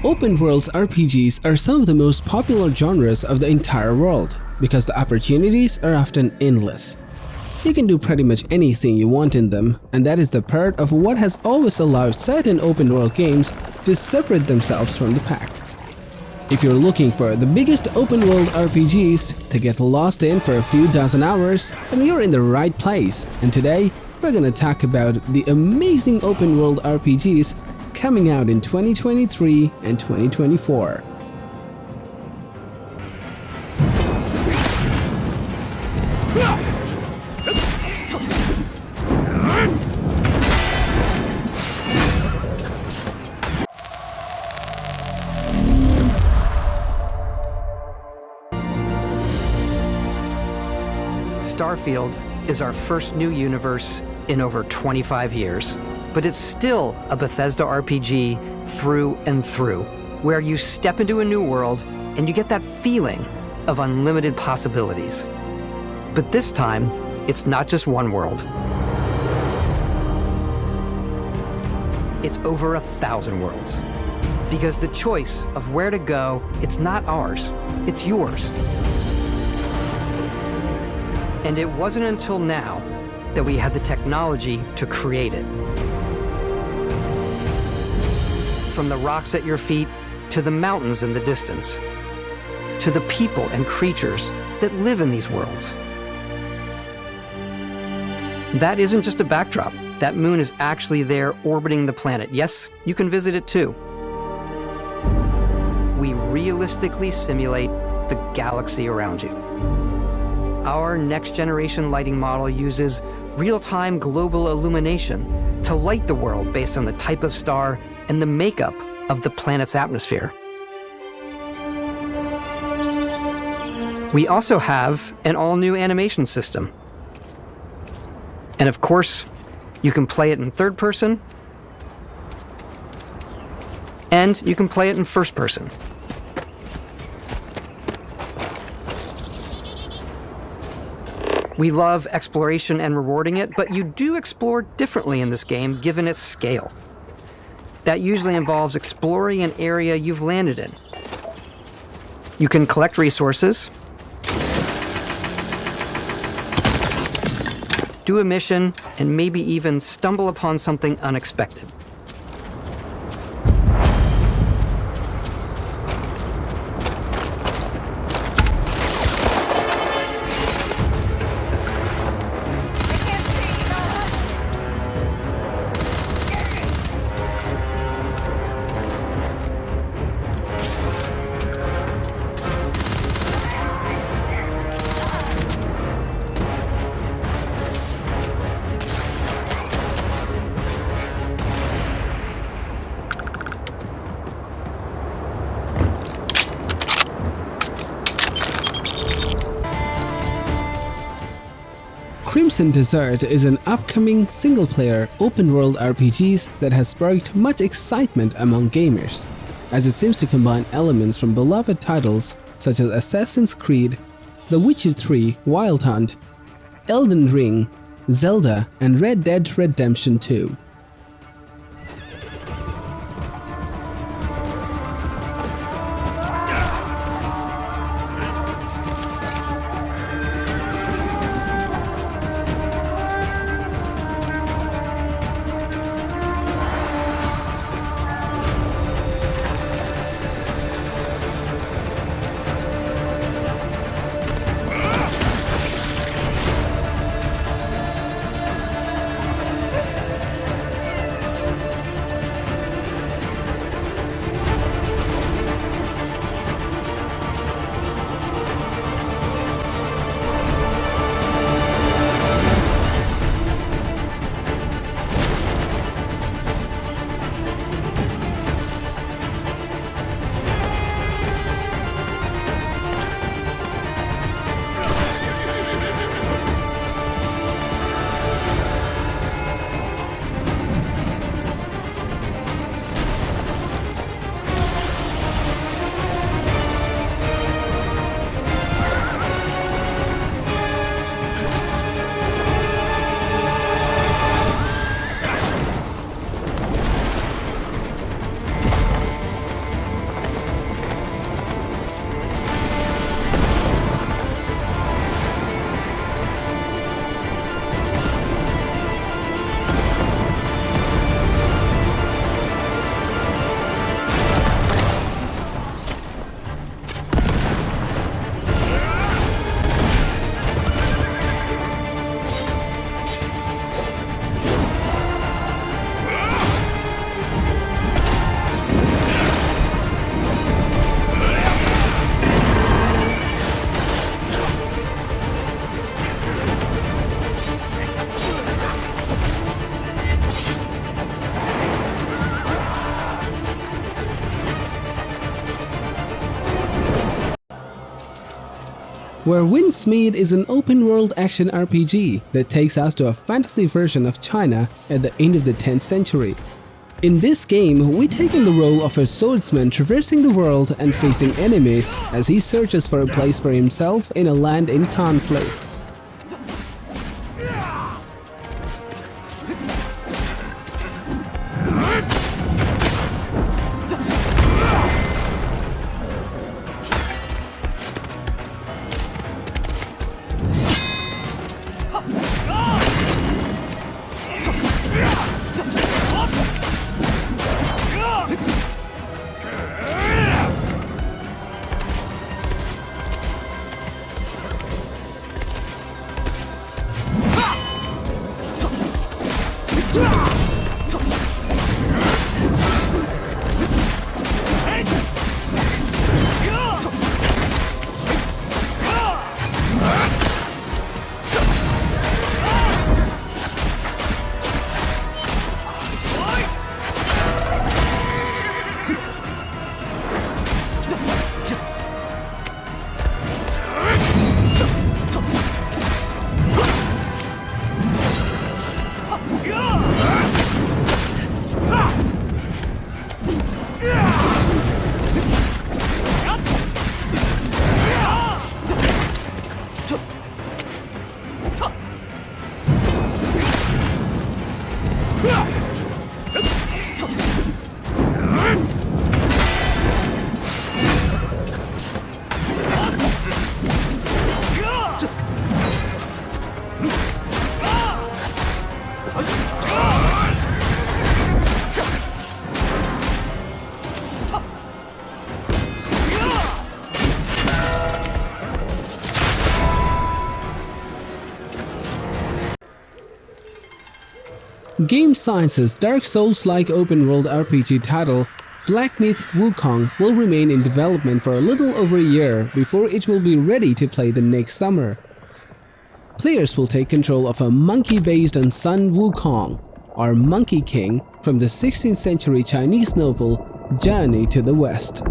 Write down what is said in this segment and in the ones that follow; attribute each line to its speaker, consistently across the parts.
Speaker 1: Open worlds RPGs are some of the most popular genres of the entire world because the opportunities are often endless. You can do pretty much anything you want in them, and that is the part of what has always allowed certain open world games to separate themselves from the pack. If you're looking for the biggest open world RPGs to get lost in for a few dozen hours, then you're in the right place, and today we're gonna talk about the amazing open world RPGs coming out in 2023 and 2024.
Speaker 2: Starfield is our first new universe in over 25 years, but it's still a Bethesda RPG through and through, where you step into a new world and you get that feeling of unlimited possibilities. But this time, it's not just one world. It's over 1,000 worlds. Because the choice of where to go, it's not ours, it's yours. And it wasn't until now that we had the technology to create it. From the rocks at your feet, to the mountains in the distance, to the people and creatures that live in these worlds. That isn't just a backdrop. That moon is actually there orbiting the planet. Yes, you can visit it too. We realistically simulate the galaxy around you. Our next-generation lighting model uses real-time global illumination to light the world based on the type of star and the makeup of the planet's atmosphere. We also have an all-new animation system. And of course, you can play it in third person, and you can play it in first person. We love exploration and rewarding it, but you do explore differently in this game given its scale. That usually involves exploring an area you've landed in. You can collect resources, do a mission, and maybe even stumble upon something unexpected.
Speaker 1: Crimson Desert is an upcoming single-player open-world RPG that has sparked much excitement among gamers, as it seems to combine elements from beloved titles such as Assassin's Creed, The Witcher 3 Wild Hunt, Elden Ring, Zelda, and Red Dead Redemption 2. where Windsmead is an open-world action RPG that takes us to a fantasy version of China at the end of the 10th century. In this game, we take on the role of a swordsman traversing the world and facing enemies as he searches for a place for himself in a land in conflict. Game Science's Dark Souls-like open-world RPG title, Black Myth: Wukong, will remain in development for a little over a year before it will be ready to play the next summer. Players will take control of a monkey based on Sun Wukong, or Monkey King, from the 16th century Chinese novel Journey to the West.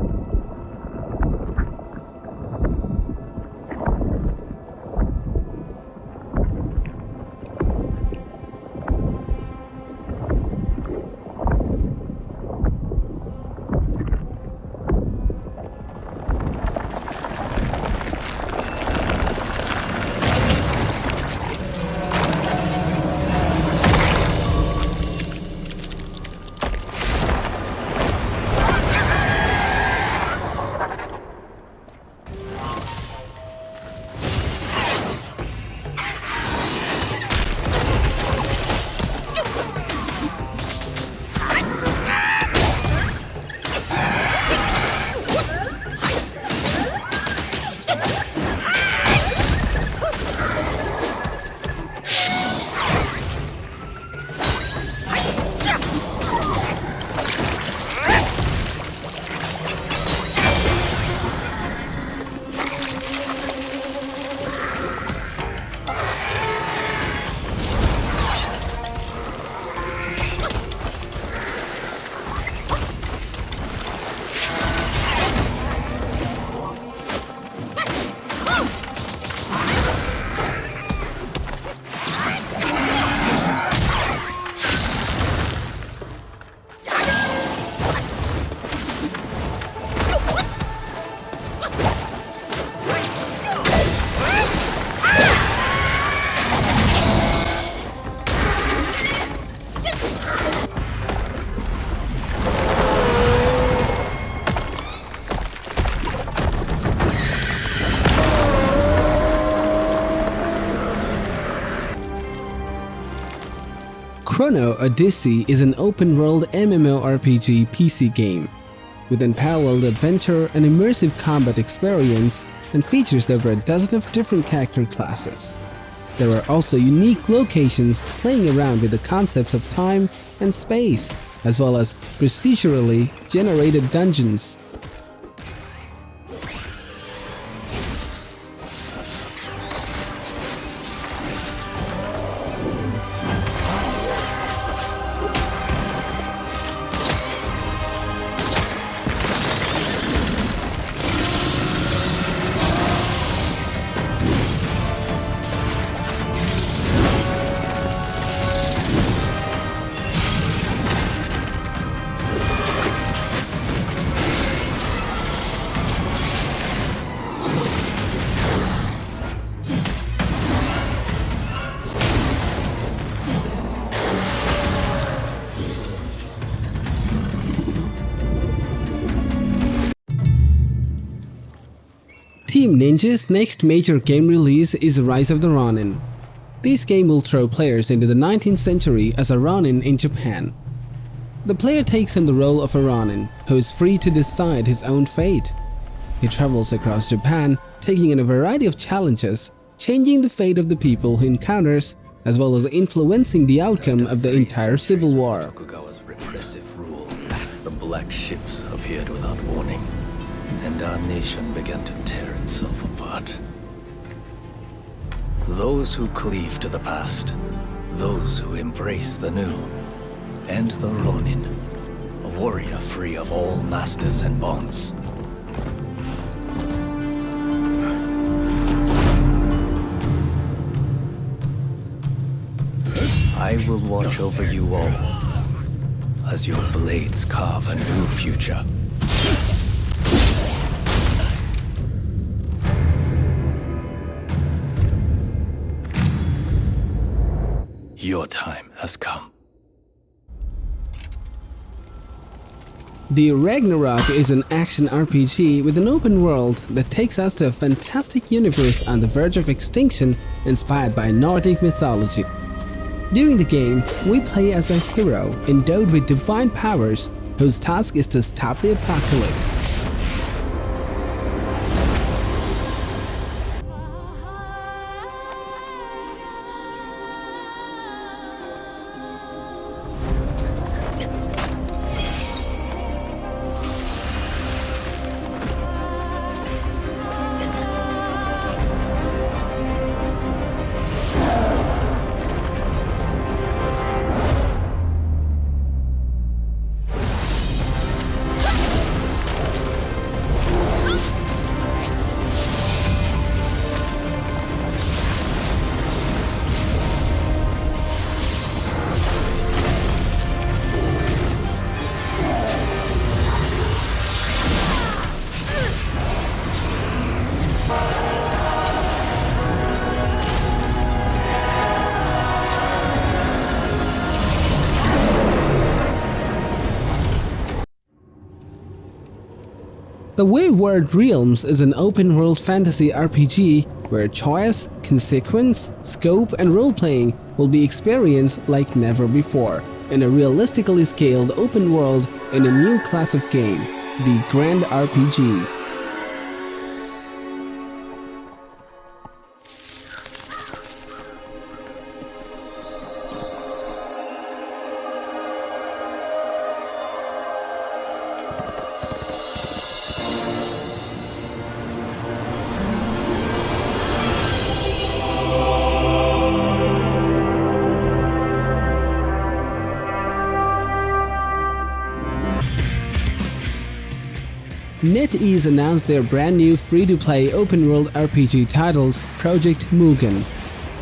Speaker 1: Chrono Odyssey is an open-world MMORPG PC game with unparalleled adventure and immersive combat experience and features over a dozen of different character classes. There are also unique locations playing around with the concepts of time and space, as well as procedurally generated dungeons. Team Ninja's next major game release is Rise of the Ronin. This game will throw players into the 19th century as a Ronin in Japan. The player takes on the role of a Ronin, who is free to decide his own fate. He travels across Japan, taking on a variety of challenges, changing the fate of the people he encounters, as well as influencing the outcome of the entire civil war.
Speaker 3: Tokugawa's repressive rule, the black ships appeared without warning, and our nation began to tear itself apart. Those who cleave to the past, those who embrace the new, and the Ronin, a warrior free of all masters and bonds. I will watch over you all, as your blades carve a new future. Your time has come.
Speaker 1: The Ragnarök is an action RPG with an open world that takes us to a fantastic universe on the verge of extinction inspired by Nordic mythology. During the game, we play as a hero endowed with divine powers whose task is to stop the apocalypse. The Wayward Realms is an open-world fantasy RPG where choice, consequence, scope, and role-playing will be experienced like never before in a realistically scaled open world in a new class of game, the Grand RPG. NetEase announced their brand new free-to-play open-world RPG titled Project Mugen.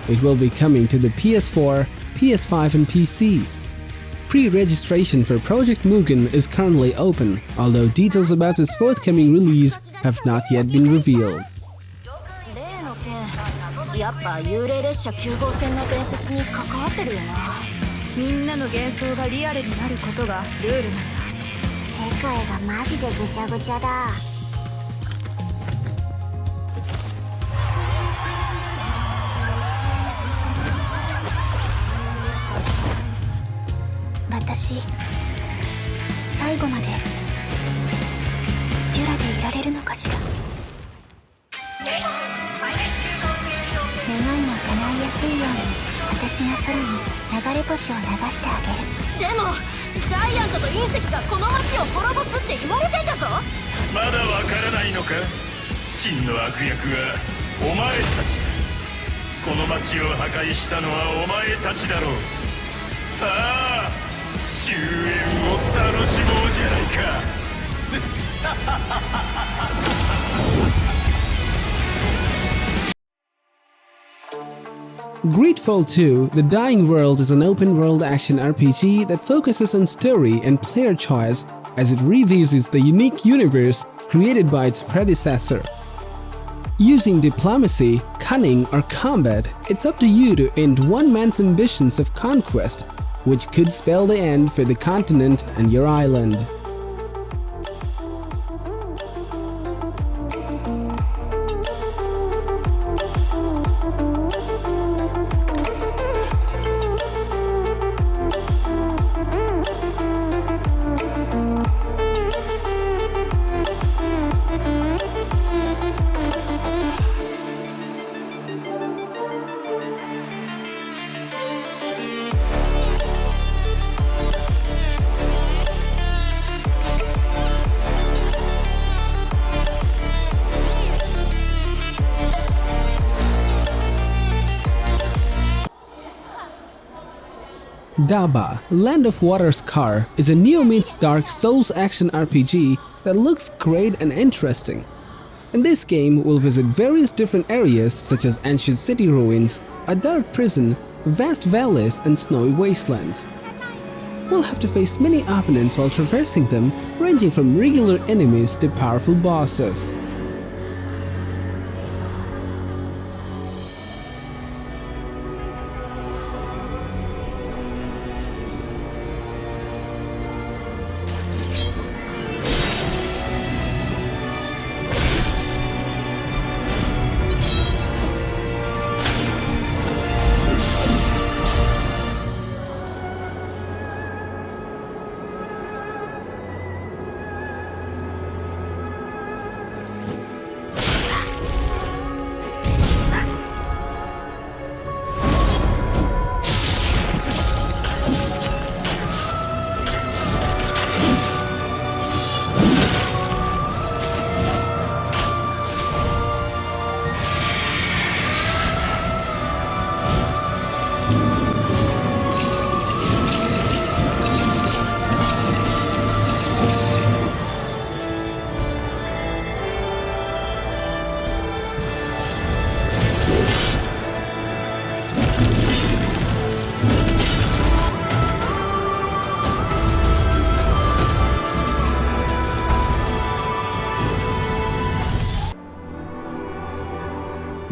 Speaker 1: It will be coming to the PS4, PS5 and PC. Pre-registration for Project Mugen is currently open, although details about its forthcoming release have not yet been revealed.
Speaker 4: やっぱ幽霊列車9号線の伝説に関わってるよな。みんなの幻想がリアルになることがルールなんだ。世界がマジでぐちゃぐちゃだ。私、最後までデュラでいられるのかしら。願いが叶いやすいように私が空に流れ星を流してあげる。でもジャイアントと隕石がこの街を滅ぼすって言われてんだぞ。
Speaker 5: まだわからないのか。真の悪役はお前たちだ。この街を破壊したのはお前たちだろう。さあ終焉を楽しもうじゃないか。
Speaker 1: GreedFall 2: The Dying World is an open-world action RPG that focuses on story and player choice as it revisits the unique universe created by its predecessor. Using diplomacy, cunning, or combat, it's up to you to end one man's ambitions of conquest, which could spell the end for the continent and your island. Daba, Land of Water's Car is a neo-meets-dark Souls action RPG that looks great and interesting. In this game, we'll visit various different areas such as ancient city ruins, a dark prison, vast valleys and snowy wastelands. We'll have to face many opponents while traversing them, ranging from regular enemies to powerful bosses.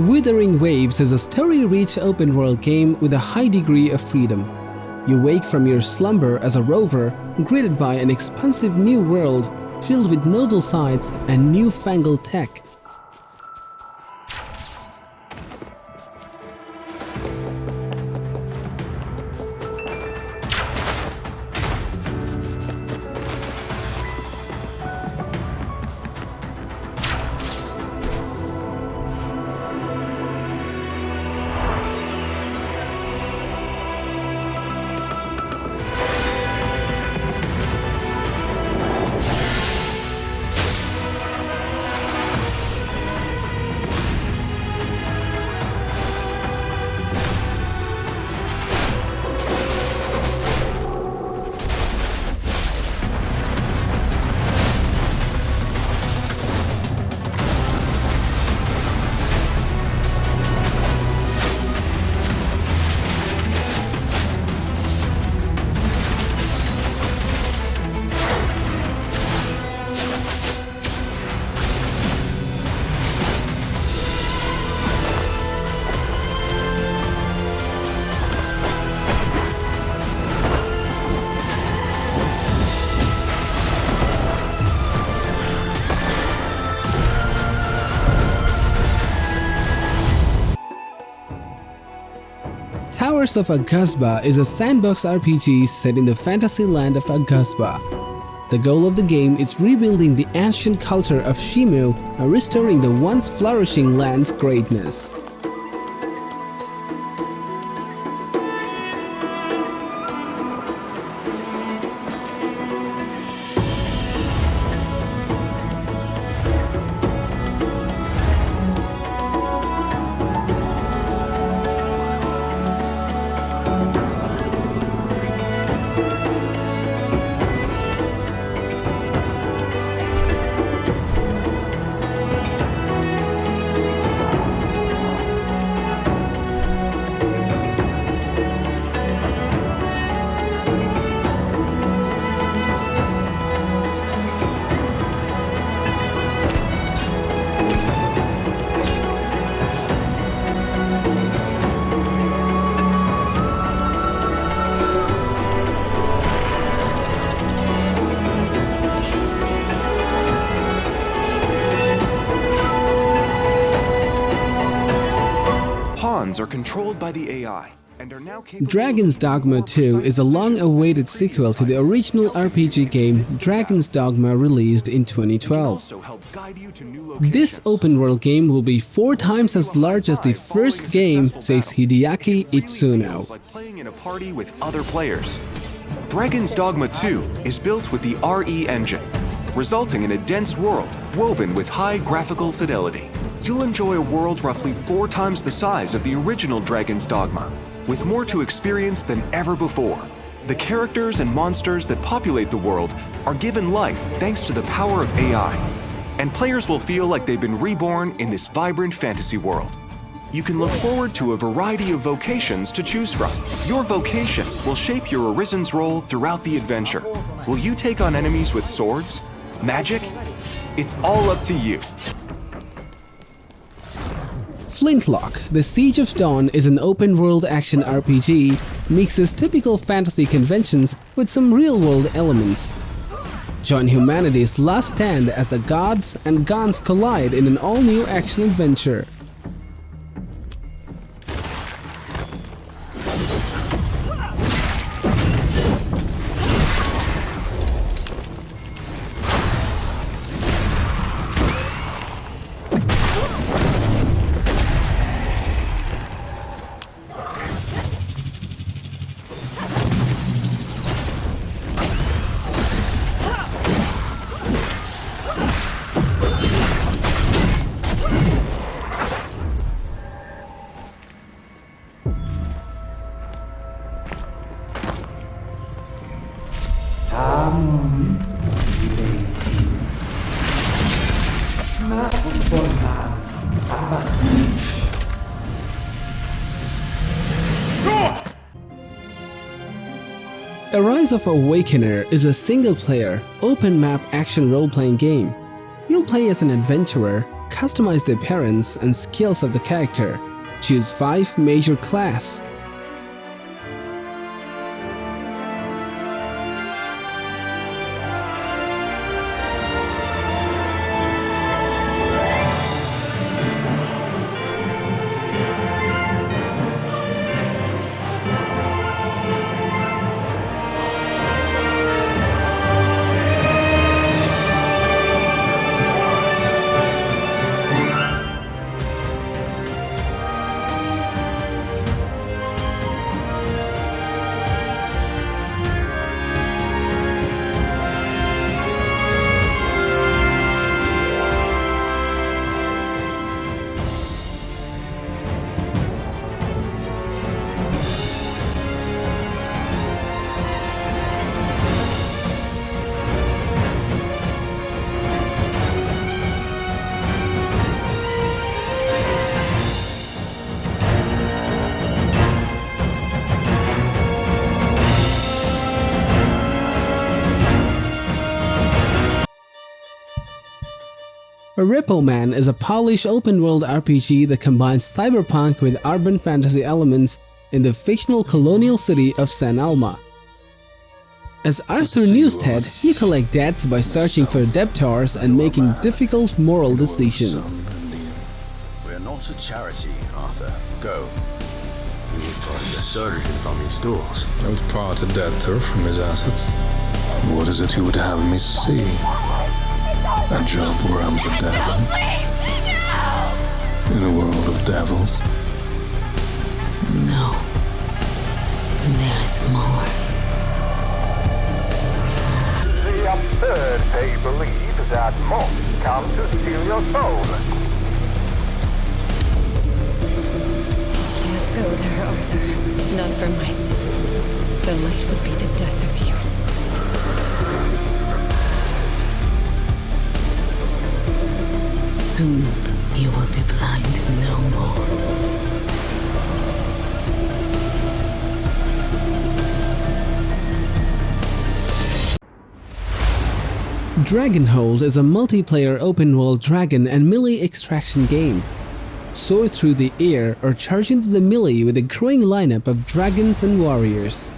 Speaker 1: Wuthering Waves is a story-rich open-world game with a high degree of freedom. You wake from your slumber as a rover, greeted by an expansive new world filled with novel sights and newfangled tech. Towers of Aghasba is a sandbox RPG set in the fantasy land of Aghasba. The goal of the game is rebuilding the ancient culture of Shimu and restoring the once flourishing land's greatness.
Speaker 6: Are controlled by the AI and are now capable.
Speaker 1: Dragon's Dogma 2 is a long-awaited sequel to the original RPG game Dragon's Dogma, released in 2012. This open-world game will be 4 times as large as the first game, says Hideaki Itsuno.
Speaker 6: Like playing in a party with other players. Dragon's Dogma 2 is built with the RE engine, resulting in a dense world woven with high graphical fidelity. You'll enjoy a world roughly 4 times the size of the original Dragon's Dogma, with more to experience than ever before. The characters and monsters that populate the world are given life thanks to the power of AI, and players will feel like they've been reborn in this vibrant fantasy world. You can look forward to a variety of vocations to choose from. Your vocation will shape your Arisen's role throughout the adventure. Will you take on enemies with swords? Magic? It's all up to you.
Speaker 1: Flintlock, The Siege of Dawn is an open-world action RPG, mixes typical fantasy conventions with some real-world elements. Join humanity's last stand as the gods and Gons collide in an all-new action adventure. Rise of Awakener is a single-player, open-map action role-playing game. You'll play as an adventurer, customize the appearance and skills of the character, choose 5 major classes. Repo Man is a polished open-world RPG that combines cyberpunk with urban fantasy elements in the fictional colonial city of San Alma. As Arthur Newstead, you collect debts by searching for debtors and making difficult moral decisions.
Speaker 7: We're not a charity, Arthur. Go. You would part a surgeon from his stores.
Speaker 8: I would part a debtor from his assets. What is it you would have me see? A job where I'm the devil? In a world of devils?
Speaker 4: No. There is more.
Speaker 9: The absurd they believe that monks come to steal your soul.
Speaker 10: Can't go there, Arthur. Not for my sake. The light would be the death of you.
Speaker 4: Soon, you will be blind no more.
Speaker 1: Dragonhold is a multiplayer open-world dragon and melee extraction game. Soar through the air or charge into the melee with a growing lineup of dragons and warriors.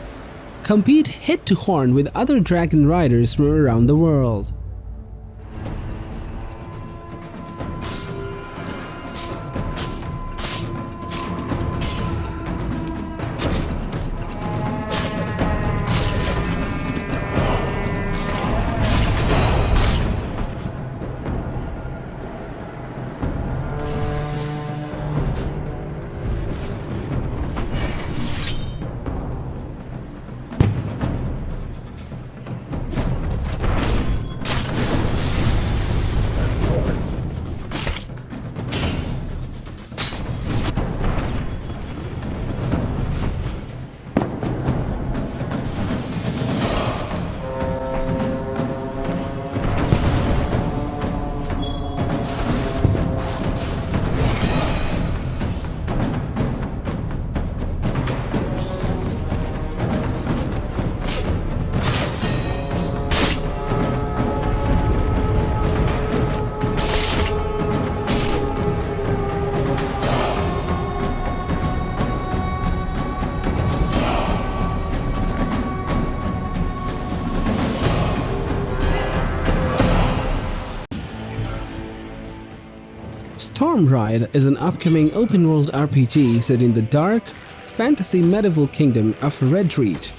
Speaker 1: Compete head-to-horn with other dragon riders from around the world. Stormrite is an upcoming open-world RPG set in the dark, fantasy medieval kingdom of Redreach.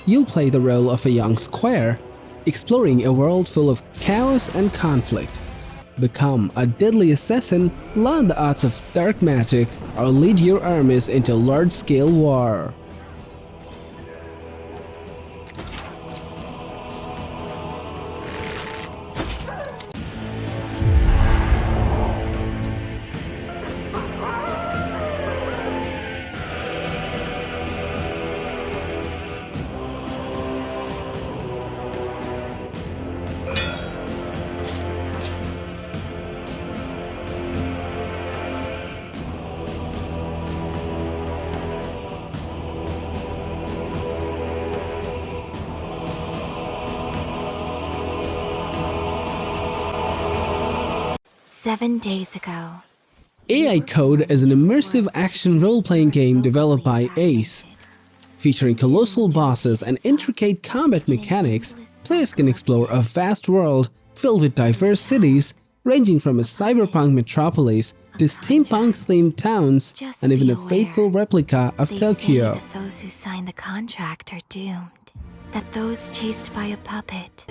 Speaker 1: You'll play the role of a young squire, exploring a world full of chaos and conflict. Become a deadly assassin, learn the arts of dark magic, or lead your armies into large-scale war.
Speaker 4: "7 days ago."
Speaker 1: AI-KODE is an immersive action role-playing game developed by Ace. Featuring colossal bosses and intricate combat mechanics, players can explore a vast world filled with diverse cities, ranging from a cyberpunk metropolis to steampunk-themed towns and even a faithful replica of
Speaker 4: They
Speaker 1: Tokyo.
Speaker 4: say that those who sign the contract are doomed. That those chased by a puppet